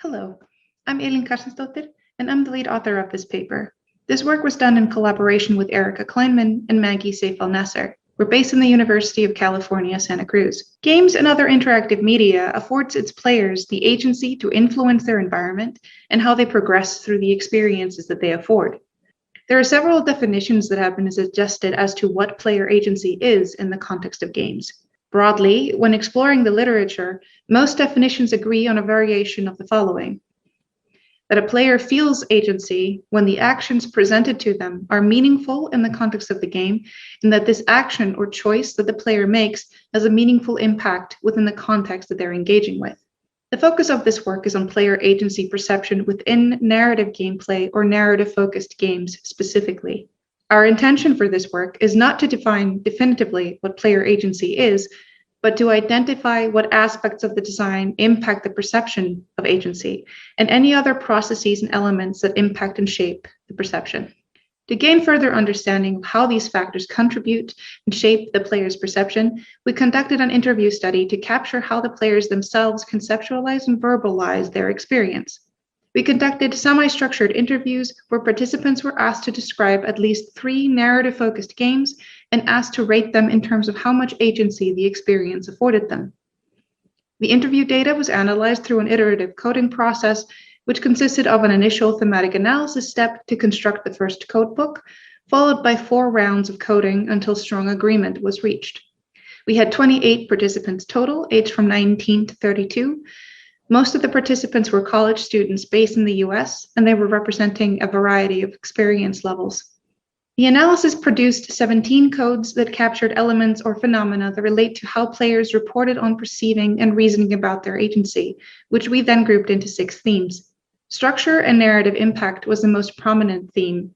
Hello, I'm Elin Carstensdottir, and I'm the lead author of this paper. This work was done in collaboration with Kleinman and Magy, Seif, El-Nasr. We're based in the University of California, Santa Cruz. Games and other interactive media affords its players the agency to influence their environment and how they progress through the experiences that they afford. There are several definitions that have been suggested as to what player agency is in the context of games. Broadly, when exploring the literature, most definitions agree on a variation of the following: that a player feels agency when the actions presented to them are meaningful in the context of the game, and that this action or choice that the player makes has a meaningful impact within the context that they're engaging with. The focus of this work is on player agency perception within narrative gameplay or narrative-focused games specifically. Our intention for this work is not to define definitively what player agency is, but to identify what aspects of the design impact the perception of agency and any other processes and elements that impact and shape the perception. To gain further understanding of how these factors contribute and shape the player's perception, we conducted an interview study to capture how the players themselves conceptualize and verbalize their experience. We conducted semi-structured interviews where participants were asked to describe at least 3 narrative-focused games and asked to rate them in terms of how much agency the experience afforded them. The interview data was analyzed through an iterative coding process, which consisted of an initial thematic analysis step to construct the first codebook, followed by 4 rounds of coding until strong agreement was reached. We had 28 participants total, aged from 19 to 32. Most of the participants were college students based in the US, and they were representing a variety of experience levels. The analysis produced 17 codes that captured elements or phenomena that relate to how players reported on perceiving and reasoning about their agency, which we then grouped into 6 themes. Structure and narrative impact was the most prominent theme.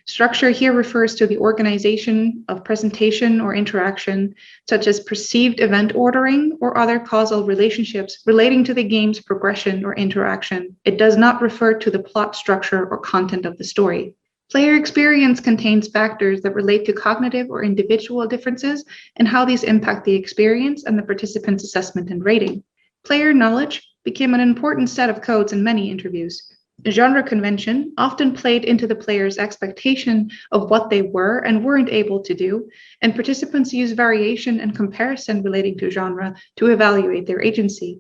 Structure here refers to the organization of presentation or interaction, such as perceived event ordering or other causal relationships relating to the game's progression or interaction. It does not refer to the plot structure or content of the story. Player experience contains factors that relate to cognitive or individual differences and how these impact the experience and the participant's assessment and rating. Player knowledge became an important set of codes in many interviews. Genre convention often played into the player's expectation of what they were and weren't able to do, and participants used variation and comparison relating to genre to evaluate their agency.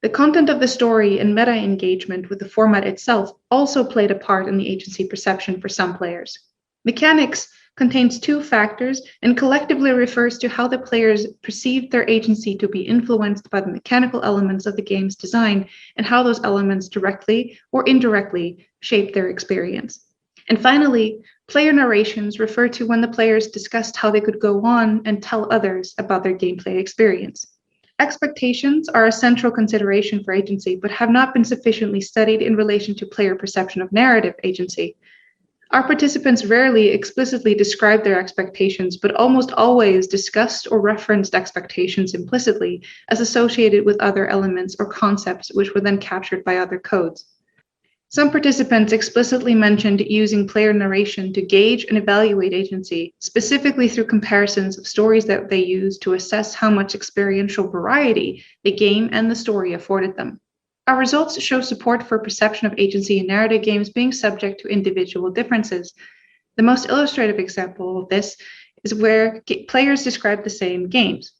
The content of the story and meta-engagement with the format itself also played a part in the agency perception for some players. Mechanics contains 2 factors and collectively refers to how the players perceived their agency to be influenced by the mechanical elements of the game's design and how those elements directly or indirectly shape their experience. And finally, player narrations refer to when the players discussed how they could go on and tell others about their gameplay experience. Expectations are a central consideration for agency, but have not been sufficiently studied in relation to player perception of narrative agency. Our participants rarely explicitly described their expectations, but almost always discussed or referenced expectations implicitly as associated with other elements or concepts, which were then captured by other codes. Some participants explicitly mentioned using player narration to gauge and evaluate agency, specifically through comparisons of stories that they used to assess how much experiential variety the game and the story afforded them. Our results show support for perception of agency in narrative games being subject to individual differences. The most illustrative example of this is where players describe the same games.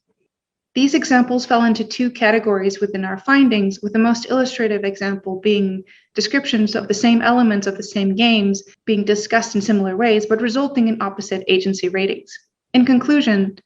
These examples fell into 2 categories within our findings, with the most illustrative example being descriptions of the same elements of the same games being discussed in similar ways, but resulting in opposite agency ratings. In conclusion,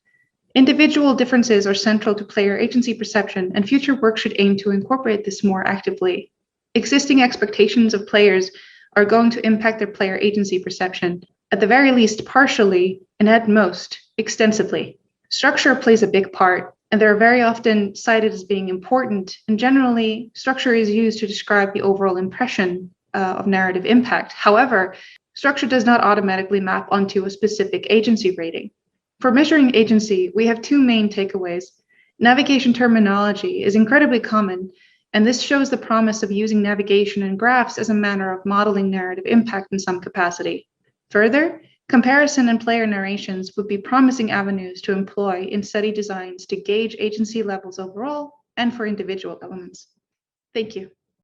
individual differences are central to player agency perception, and future work should aim to incorporate this more actively. Existing expectations of players are going to impact their player agency perception, at the very least partially, and at most, extensively. Structure plays a big part, and they're very often cited as being important, and generally, structure is used to describe the overall impression of narrative impact. However, structure does not automatically map onto a specific agency rating. For measuring agency, we have 2 main takeaways. Navigation terminology is incredibly common, and this shows the promise of using navigation and graphs as a manner of modeling narrative impact in some capacity. Further, comparison and player narrations would be promising avenues to employ in study designs to gauge agency levels overall and for individual elements. Thank you.